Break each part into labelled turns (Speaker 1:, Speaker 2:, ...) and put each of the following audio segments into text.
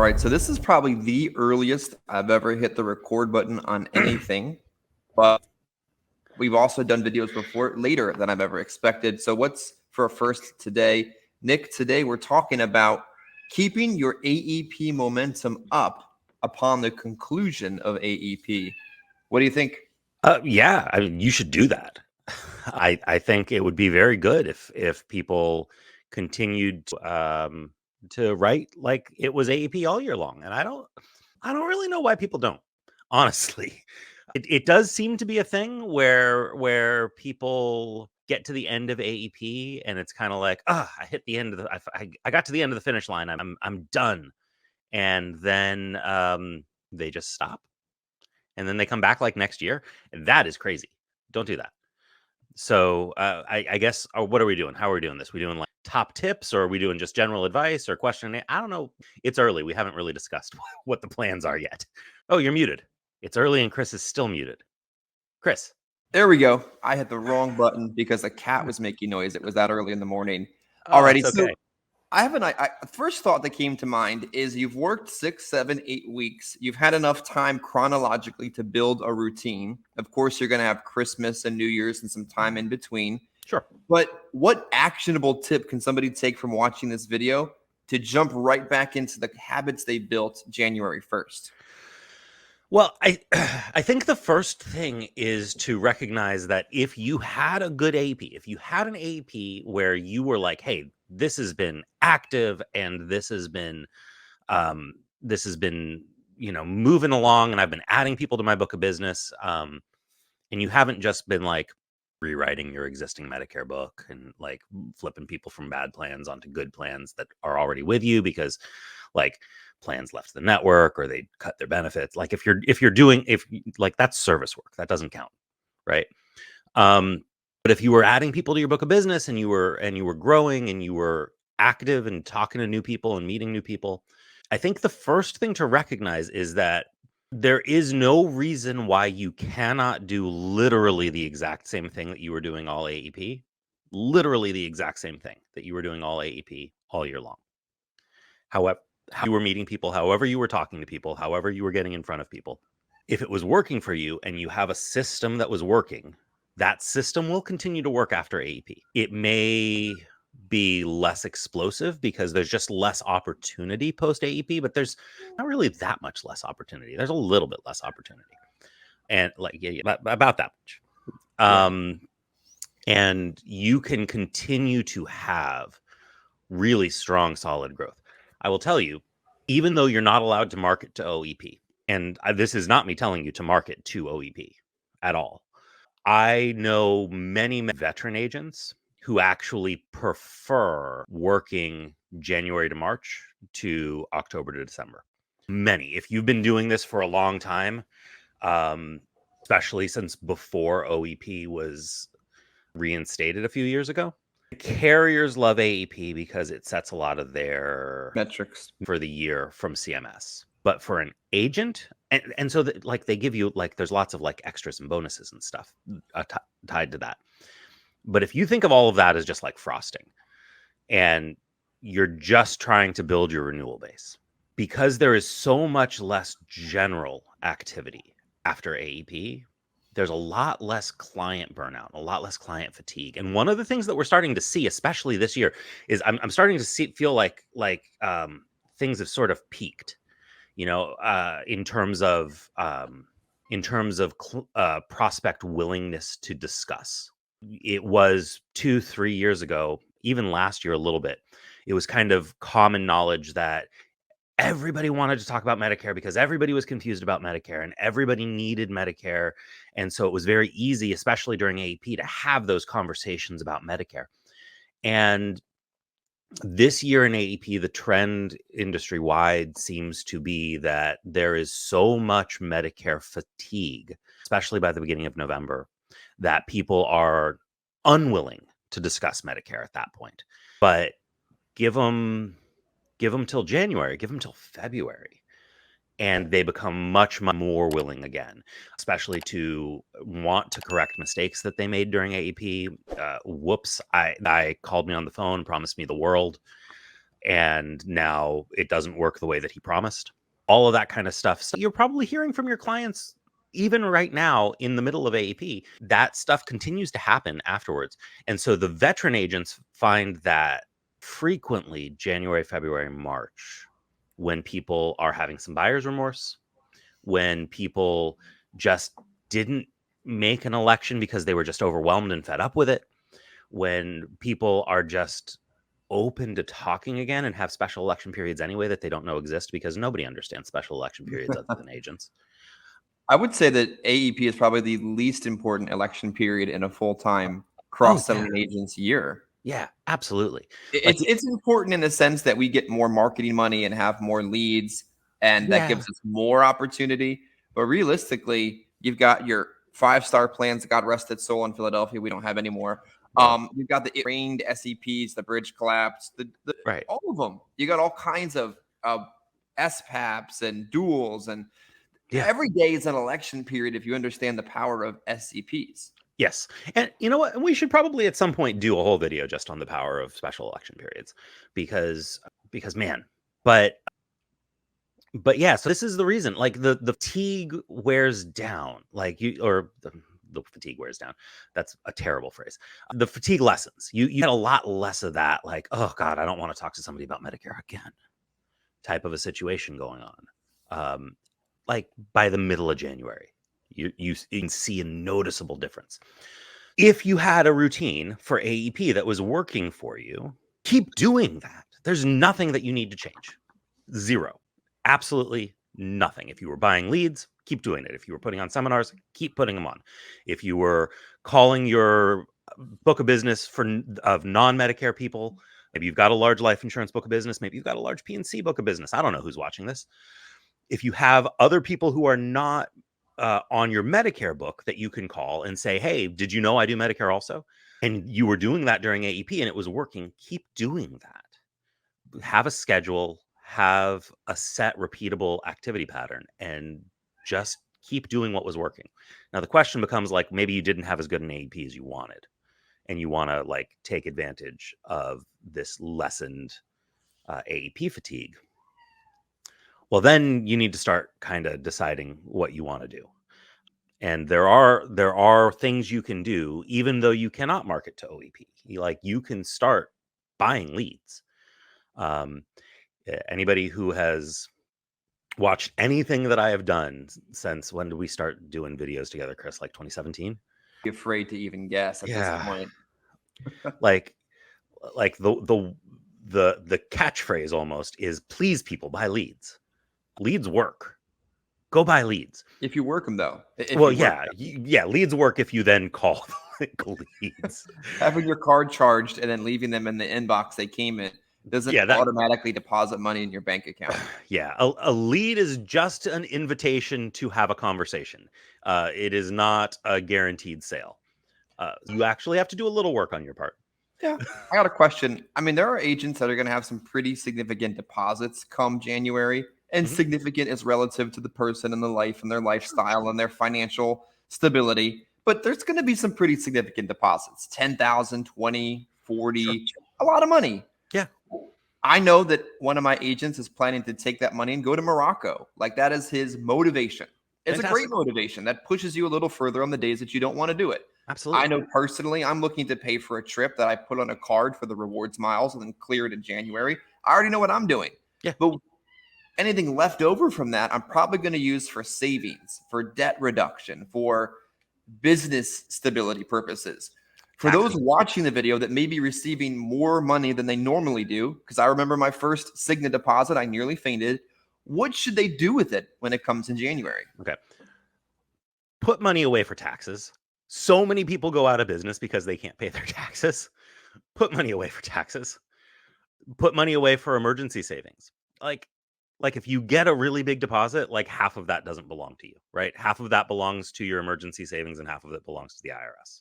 Speaker 1: right, so this is probably the earliest I've ever hit the record button on anything, but we've also done videos before later than I've ever expected. So what's for a first today? Nick, today we're talking about keeping your AEP momentum up upon the conclusion of AEP. What do you think?
Speaker 2: Yeah, I mean, you should do that. I think it would be very good if people continued to write like it was AEP all year long. And I don't really know why people don't. Honestly, it does seem to be a thing where people get to the end of AEP and it's kind of like, I hit the end of the I got to the end of the finish line. I'm done, and then they just stop, and then they come back like next year. And that is crazy. Don't do that. So I guess, what are we doing? How are we doing this? We doing like top tips, or are we doing just general advice or question? I don't know. It's early. We haven't really discussed what the plans are yet. Oh, you're muted. It's early and Chris is still muted. Chris.
Speaker 1: There we go. I hit the wrong button because a cat was making noise. It was that early in the morning.
Speaker 2: Oh,
Speaker 1: Alrighty,
Speaker 2: it's okay.
Speaker 1: so I have first thought that came to mind is you've worked 6, 7, 8 weeks. You've had enough time chronologically to build a routine. Of course, you're going to have Christmas and New Year's and some time in between.
Speaker 2: Sure.
Speaker 1: But what actionable tip can somebody take from watching this video to jump right back into the habits they built January 1st?
Speaker 2: Well, I think the first thing is to recognize that if you had a good AEP, if you had an AEP where you were like, hey, this has been active and this has been moving along, and I've been adding people to my book of business, and you haven't just been like rewriting your existing Medicare book and like flipping people from bad plans onto good plans that are already with you because like plans left the network or they cut their benefits. Like if you're doing that's service work, that doesn't count, right? But if you were adding people to your book of business and you were growing and you were active and talking to new people and meeting new people, I think the first thing to recognize is that there is no reason why you cannot do literally the exact same thing that you were doing all AEP. Literally the exact same thing that you were doing all AEP all year long. However, how you were meeting people, however you were talking to people, however you were getting in front of people. If it was working for you and you have a system that was working, that system will continue to work after AEP. It may be less explosive because there's just less opportunity post AEP, but there's not really that much less opportunity. There's a little bit less opportunity, and about that much. And you can continue to have really strong, solid growth. I will tell you, even though you're not allowed to market to OEP, and this is not me telling you to market to OEP at all. I know many veteran agents who actually prefer working January to March to October to December. Many. If you've been doing this for a long time, especially since before OEP was reinstated a few years ago, carriers love AEP because it sets a lot of their
Speaker 1: metrics
Speaker 2: for the year from CMS. But for an agent, and so that like they give you like there's lots of like extras and bonuses and stuff tied to that. But if you think of all of that as just like frosting, and you're just trying to build your renewal base, because there is so much less general activity after AEP, there's a lot less client burnout, a lot less client fatigue. And one of the things that we're starting to see, especially this year, is I'm starting to feel like things have sort of peaked, in terms of prospect willingness to discuss. It was 2-3 years ago, even last year a little bit. It was kind of common knowledge that everybody wanted to talk about Medicare because everybody was confused about Medicare and everybody needed Medicare. And so it was very easy, especially during AEP, to have those conversations about Medicare. And this year in AEP, the trend industry-wide seems to be that there is so much Medicare fatigue, especially by the beginning of November, that people are unwilling to discuss Medicare at that point. But give them till January, give them till February, and they become much more willing again, especially to want to correct mistakes that they made during AEP. I called me on the phone, promised me the world, and now it doesn't work the way that he promised. All of that kind of stuff. So you're probably hearing from your clients even right now in the middle of AEP. That stuff continues to happen afterwards. And so the veteran agents find that frequently January, February, March, when people are having some buyer's remorse, when people just didn't make an election because they were just overwhelmed and fed up with it, when people are just open to talking again and have special election periods anyway that they don't know exist, because nobody understands special election periods other than agents.
Speaker 1: I would say that AEP is probably the least important election period in a full-time cross-selling agent's year.
Speaker 2: Yeah, absolutely.
Speaker 1: It's important in the sense that we get more marketing money and have more leads, and that gives us more opportunity. But realistically, you've got your 5-star plans, God rest its soul, in Philadelphia. We don't have anymore. You've got the rained SEPs, the bridge collapse, all of them. You got all kinds of SPAPs and duels, and every day is an election period if you understand the power of SCPs.
Speaker 2: Yes. And you know what? We should probably at some point do a whole video just on the power of special election periods, because man, but yeah, so this is the reason, like the fatigue wears down, like the fatigue wears down. That's a terrible phrase. The fatigue lessens. You get a lot less of that, like, oh God, I don't want to talk to somebody about Medicare again type of a situation going on. Like by the middle of January, you can see a noticeable difference. If you had a routine for AEP that was working for you, keep doing that. There's nothing that you need to change. Zero. Absolutely nothing. If you were buying leads, keep doing it. If you were putting on seminars, keep putting them on. If you were calling your book of business of non-Medicare people, maybe you've got a large life insurance book of business, maybe you've got a large P&C book of business. I don't know who's watching this. If you have other people who are not on your Medicare book that you can call and say, hey, did you know I do Medicare also? And you were doing that during AEP and it was working, keep doing that. Have a schedule, have a set repeatable activity pattern, and just keep doing what was working. Now the question becomes, like, maybe you didn't have as good an AEP as you wanted, and you want to like take advantage of this lessened AEP fatigue. Well, then you need to start kind of deciding what you want to do. And there are things you can do, even though you cannot market to OEP. Like, you can start buying leads. Anybody who has watched anything that I have done since, when did we start doing videos together, Chris? Like 2017?
Speaker 1: Be afraid to even guess at this point.
Speaker 2: like the catchphrase almost is, please people, buy leads. Leads work. Go buy leads.
Speaker 1: If you work them, though.
Speaker 2: Leads work if you then call leads.
Speaker 1: Having your card charged and then leaving them in the inbox they came in doesn't automatically deposit money in your bank account.
Speaker 2: Yeah, a lead is just an invitation to have a conversation. It is not a guaranteed sale. You actually have to do a little work on your part.
Speaker 1: Yeah. I got a question. I mean, there are agents that are going to have some pretty significant deposits come January. And significant is relative to the person and the life and their lifestyle and their financial stability. But there's going to be some pretty significant deposits, 10,000, 20, 40, a lot of money.
Speaker 2: Yeah.
Speaker 1: I know that one of my agents is planning to take that money and go to Morocco. Like, that is his motivation. It's a great motivation that pushes you a little further on the days that you don't want to do it.
Speaker 2: Absolutely.
Speaker 1: I know personally, I'm looking to pay for a trip that I put on a card for the rewards miles and then clear it in January. I already know what I'm doing.
Speaker 2: Yeah.
Speaker 1: But anything left over from that, I'm probably going to use for savings, for debt reduction, for business stability purposes. For those watching the video that may be receiving more money than they normally do, because I remember my first Cigna deposit, I nearly fainted. What should they do with it when it comes in January?
Speaker 2: Okay. Put money away for taxes. So many people go out of business because they can't pay their taxes. Put money away for taxes. Put money away for emergency savings. Like if you get a really big deposit, like half of that doesn't belong to you, right? Half of that belongs to your emergency savings and half of it belongs to the IRS.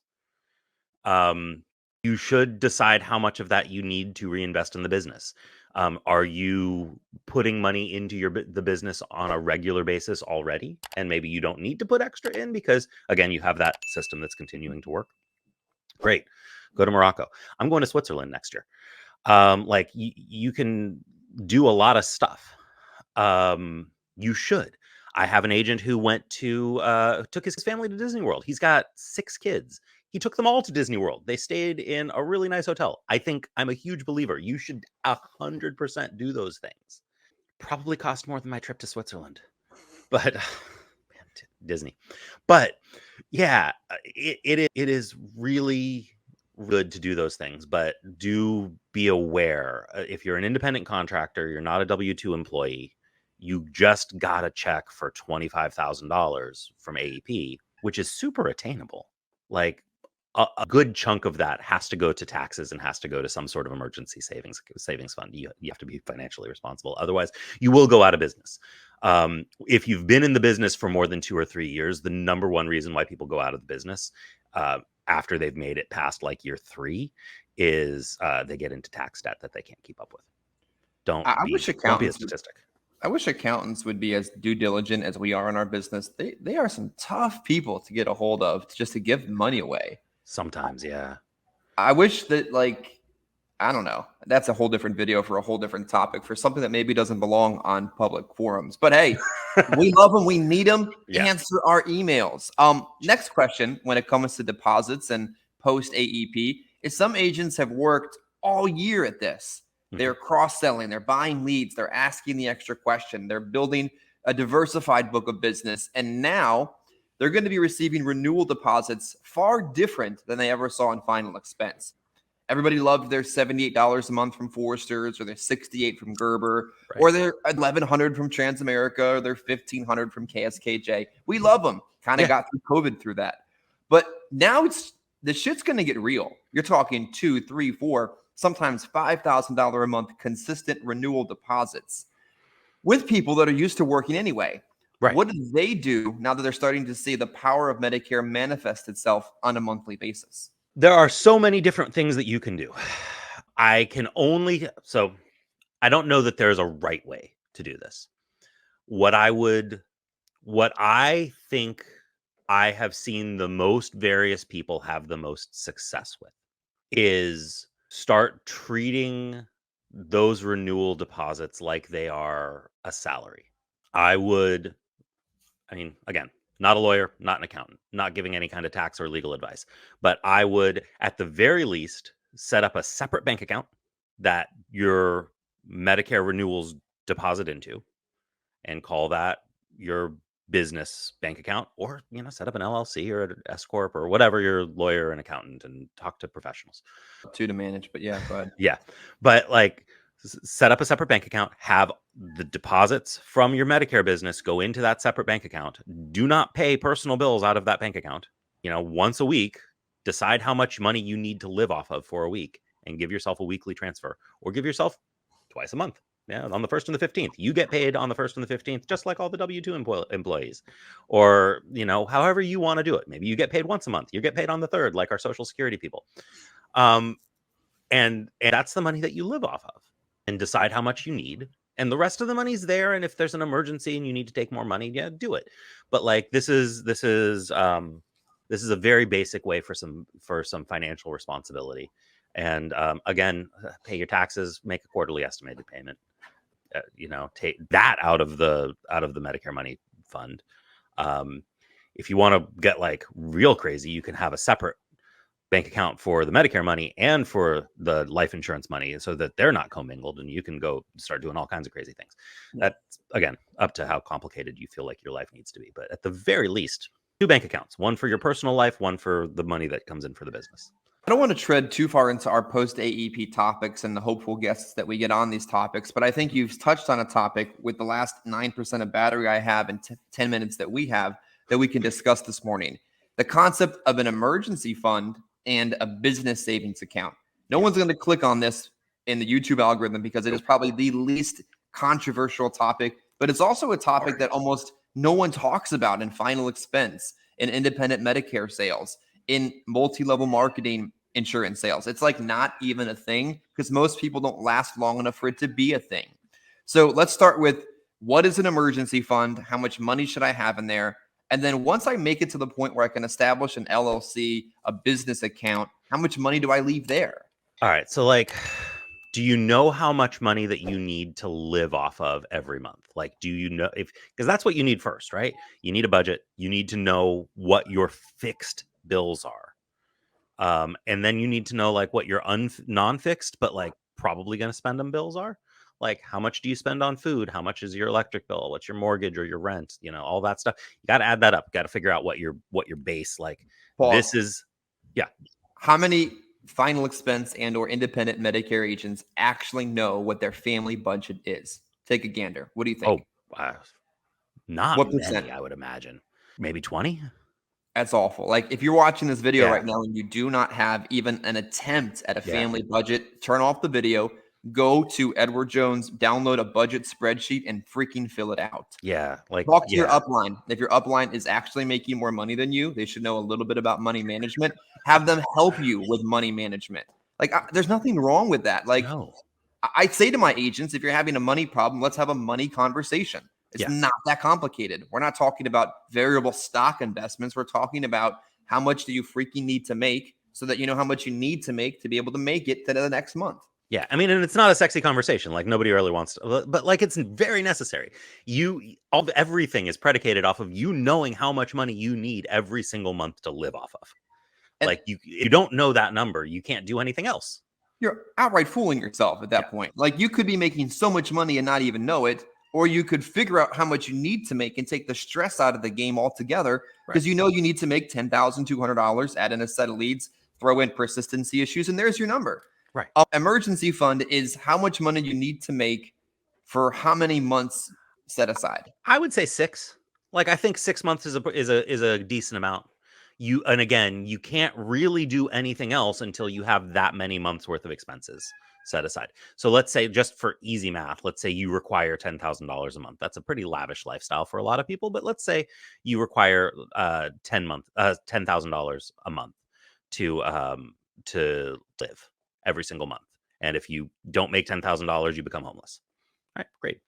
Speaker 2: You should decide how much of that you need to reinvest in the business. Are you putting money into the business on a regular basis already? And maybe you don't need to put extra in because, again, you have that system that's continuing to work. Great. Go to Morocco. I'm going to Switzerland next year. Like you can do a lot of stuff. You should. I have an agent who took his family to Disney World. He's got 6 kids. He took them all to Disney World. They stayed in a really nice hotel. I think I'm a huge believer. You should 100% do those things. Probably cost more than my trip to Switzerland, but Disney. But yeah, it is really good to do those things, but do be aware if you're an independent contractor, you're not a W-2 employee, you just got a check for $25,000 from AEP, which is super attainable. Like a good chunk of that has to go to taxes and has to go to some sort of emergency savings fund. You have to be financially responsible. Otherwise, you will go out of business. If you've been in the business for more than 2 or 3 years, the number one reason why people go out of the business after they've made it past like year 3 is they get into tax debt that they can't keep up with. Don't be a statistic.
Speaker 1: I wish accountants would be as due diligent as we are in our business. They are some tough people to get a hold of just to give money away.
Speaker 2: Sometimes, yeah.
Speaker 1: I wish that, like, I don't know. That's a whole different video for a whole different topic for something that maybe doesn't belong on public forums. But hey, we love them. We need them. Yeah. Answer our emails. Next question when it comes to deposits and post AEP is some agents have worked all year at this. They're cross-selling. They're buying leads. They're asking the extra question. They're building a diversified book of business. And now they're going to be receiving renewal deposits far different than they ever saw in final expense. Everybody loved their $78 a month from Forrester's, or their $68 from Gerber, right, or their $1,100 from Transamerica, or their $1,500 from KSKJ. We love them. Kind of got through COVID through that. But now the shit's going to get real. You're talking $2,000, $3,000, $4,000, sometimes $5,000 a month consistent renewal deposits with people that are used to working anyway. Right. What do they do now that they're starting to see the power of Medicare manifest itself on a monthly basis?
Speaker 2: There are so many different things that you can do. I don't know that there's a right way to do this. What I think I have seen the most various people have the most success with is start treating those renewal deposits like they are a salary. Again, not a lawyer, not an accountant, not giving any kind of tax or legal advice, but I would, at the very least, set up a separate bank account that your Medicare renewals deposit into and call that your business bank account, or, set up an LLC or an S Corp or whatever, your lawyer and accountant, and talk to professionals.
Speaker 1: To manage, but yeah, go ahead.
Speaker 2: Yeah. But like, set up a separate bank account, have the deposits from your Medicare business go into that separate bank account. Do not pay personal bills out of that bank account. Once a week, decide how much money you need to live off of for a week and give yourself a weekly transfer, or give yourself twice a month. Yeah, on the 1st and the 15th. You get paid on the 1st and the 15th, just like all the W-2 employees. Or, however you want to do it. Maybe you get paid once a month. You get paid on the 3rd, like our Social Security people. And that's the money that you live off of. And decide how much you need. And the rest of the money's there. And if there's an emergency and you need to take more money, yeah, do it. But like, this is a very basic way for some financial responsibility. And again, pay your taxes, make a quarterly estimated payment. Take that out of the Medicare money fund. If you want to get like real crazy, you can have a separate bank account for the Medicare money and for the life insurance money, so that they're not commingled, and you can go start doing all kinds of crazy things. That's, again, up to how complicated you feel like your life needs to be. But at the very least, 2 bank accounts, one for your personal life, one for the money that comes in for the business.
Speaker 1: I don't want to tread too far into our post AEP topics and the hopeful guests that we get on these topics, but I think you've touched on a topic with the last 9% of battery I have and 10 minutes that we have that we can discuss this morning. The concept of an emergency fund and a business savings account. No one's going to click on this in the YouTube algorithm because it is probably the least controversial topic, but it's also a topic that almost no one talks about in final expense, in independent Medicare sales, in multi-level marketing insurance sales. It's like not even a thing because most people don't last long enough for it to be a thing. So let's start with, what is an emergency fund? How much money should I have in there? And then once I make it to the point where I can establish an LLC, a business account, how much money do I leave there?
Speaker 2: All right. So like, do you know how much money that you need to live off of every month? Like, do you know because that's what you need first, right? You need a budget. You need to know what your fixed bills are. And then you need to know like what your non-fixed, but like probably going to spend them bills are. Like, how much do you spend on food? How much is your electric bill? What's your mortgage or your rent? All that stuff. You got to add that up. Got to figure out what your base like.
Speaker 1: Pause.
Speaker 2: This is, yeah.
Speaker 1: How many final expense and or independent Medicare agents actually know what their family budget is? Take a gander. What do you think?
Speaker 2: Not
Speaker 1: What
Speaker 2: many,
Speaker 1: percent?
Speaker 2: I would imagine. Maybe 20.
Speaker 1: That's awful. Like if you're watching this video
Speaker 2: Yeah.
Speaker 1: right now and you do not have even an attempt at a
Speaker 2: Yeah.
Speaker 1: family budget, turn off the video, go to Edward Jones, download a budget spreadsheet and freaking fill it out.
Speaker 2: Yeah. Like,
Speaker 1: talk to your upline. If your upline is actually making more money than you, they should know a little bit about money management. Have them help you with money management. Like there's nothing wrong with that. Like
Speaker 2: no.
Speaker 1: I say to my agents, if you're having a money problem, let's have a money conversation. It's not that complicated. We're not talking about variable stock investments. We're talking about how much do you freaking need to make so that you know how much you need to make to be able to make it to the next month.
Speaker 2: Yeah, I mean, and it's not a sexy conversation. Like nobody really wants to, but like it's very necessary. Everything is predicated off of you knowing how much money you need every single month to live off of.
Speaker 1: And
Speaker 2: like you don't know that number, you can't do anything else.
Speaker 1: You're outright fooling yourself at that point. Like you could be making so much money and not even know it, or you could figure out how much you need to make and take the stress out of the game altogether because you know you need to make $10,200, add in a set of leads, throw in persistency issues, and there's your number.
Speaker 2: Right.
Speaker 1: Emergency fund is how much money you need to make for how many months set aside.
Speaker 2: I would say 6. Like I think 6 months is a decent amount. And again, you can't really do anything else until you have that many months worth of expenses set aside. So let's say, just for easy math, let's say you require $10,000 a month. That's a pretty lavish lifestyle for a lot of people, but let's say you require $10,000 a month to live every single month. And if you don't make $10,000, you become homeless. All right, great.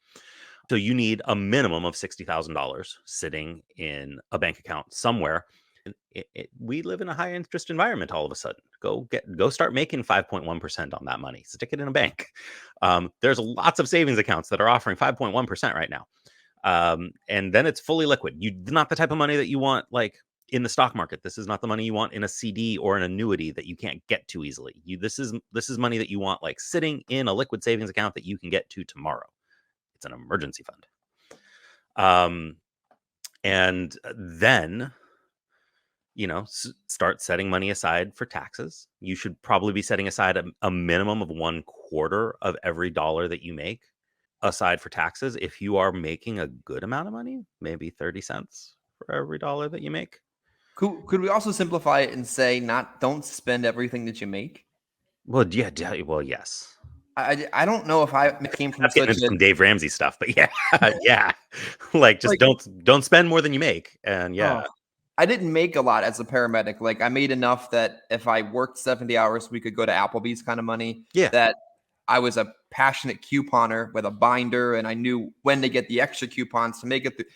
Speaker 2: So you need a minimum of $60,000 sitting in a bank account somewhere. We live in a high interest environment. All of a sudden, go start making 5.1% on that money. Stick it in a bank. There's lots of savings accounts that are offering 5.1% right now, and then it's fully liquid. Not the type of money that you want like in the stock market. This is not the money you want in a CD or an annuity that you can't get to easily. This is money that you want like sitting in a liquid savings account that you can get to tomorrow. It's an emergency fund. And then start setting money aside for taxes. You should probably be setting aside a minimum of 1/4 of every dollar that you make aside for taxes. If you are making a good amount of money, maybe 30 cents for every dollar that you make.
Speaker 1: Could we also simplify it and say don't spend everything that you make?
Speaker 2: Well, yeah. Well, yes.
Speaker 1: I don't know if I came from
Speaker 2: getting into some Dave Ramsey stuff, but yeah, yeah. Like just don't spend more than you make, and yeah.
Speaker 1: I didn't make a lot as a paramedic. Like I made enough that if I worked 70 hours, we could go to Applebee's kind of money.
Speaker 2: Yeah.
Speaker 1: That I was a passionate couponer with a binder and I knew when to get the extra coupons to make it through.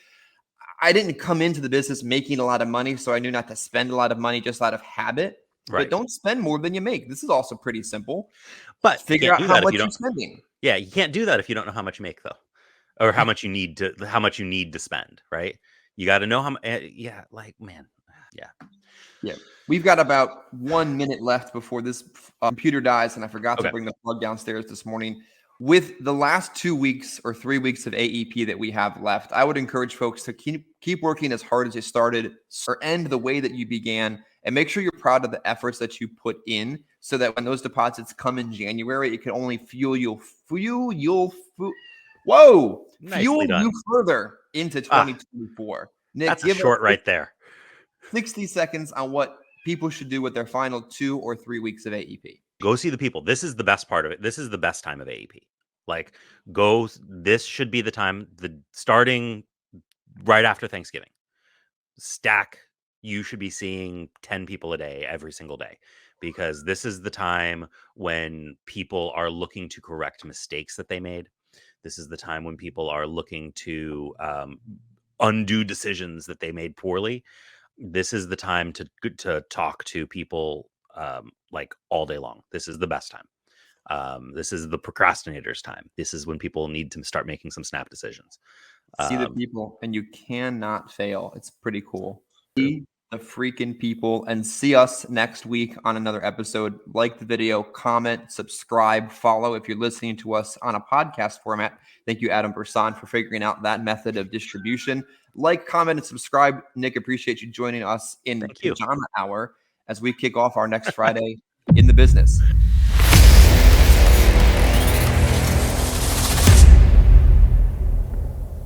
Speaker 1: I didn't come into the business making a lot of money, so I knew not to spend a lot of money just out of habit.
Speaker 2: Right.
Speaker 1: But don't spend more than you make. This is also pretty simple.
Speaker 2: But
Speaker 1: figure out how much you're spending.
Speaker 2: Yeah, you can't do that if you don't know how much you make, though, or how much you need to spend. Right? You got to know how much. Yeah, like man. Yeah.
Speaker 1: We've got about 1 minute left before this computer dies, and I forgot to bring the plug downstairs this morning. With the last 2 weeks or 3 weeks of AEP that we have left, I would encourage folks to keep working as hard as you started or end the way that you began, and make sure you're proud of the efforts that you put in so that when those deposits come in January, it can only fuel you further into 2024. Nick,
Speaker 2: that's a short right there.
Speaker 1: 60 seconds on what people should do with their final 2 or 3 weeks of AEP.
Speaker 2: Go see the people. This is the best part of it. This is the best time of AEP. Like, this should be the time, starting right after Thanksgiving. You should be seeing 10 people a day every single day, because this is the time when people are looking to correct mistakes that they made. This is the time when people are looking to undo decisions that they made poorly. This is the time to talk to people like all day long. This is the best time. This is the procrastinator's time. This is when people need to start making some snap decisions.
Speaker 1: See the people, and you cannot fail. It's pretty cool. See the freaking people, and see us next week on another episode. Like the video, comment, subscribe, follow if you're listening to us on a podcast format. Thank you, Adam Brsan, for figuring out that method of distribution. Like, comment, and subscribe. Nick, appreciate you joining us in Pajama Hour as we kick off our next Friday in the business.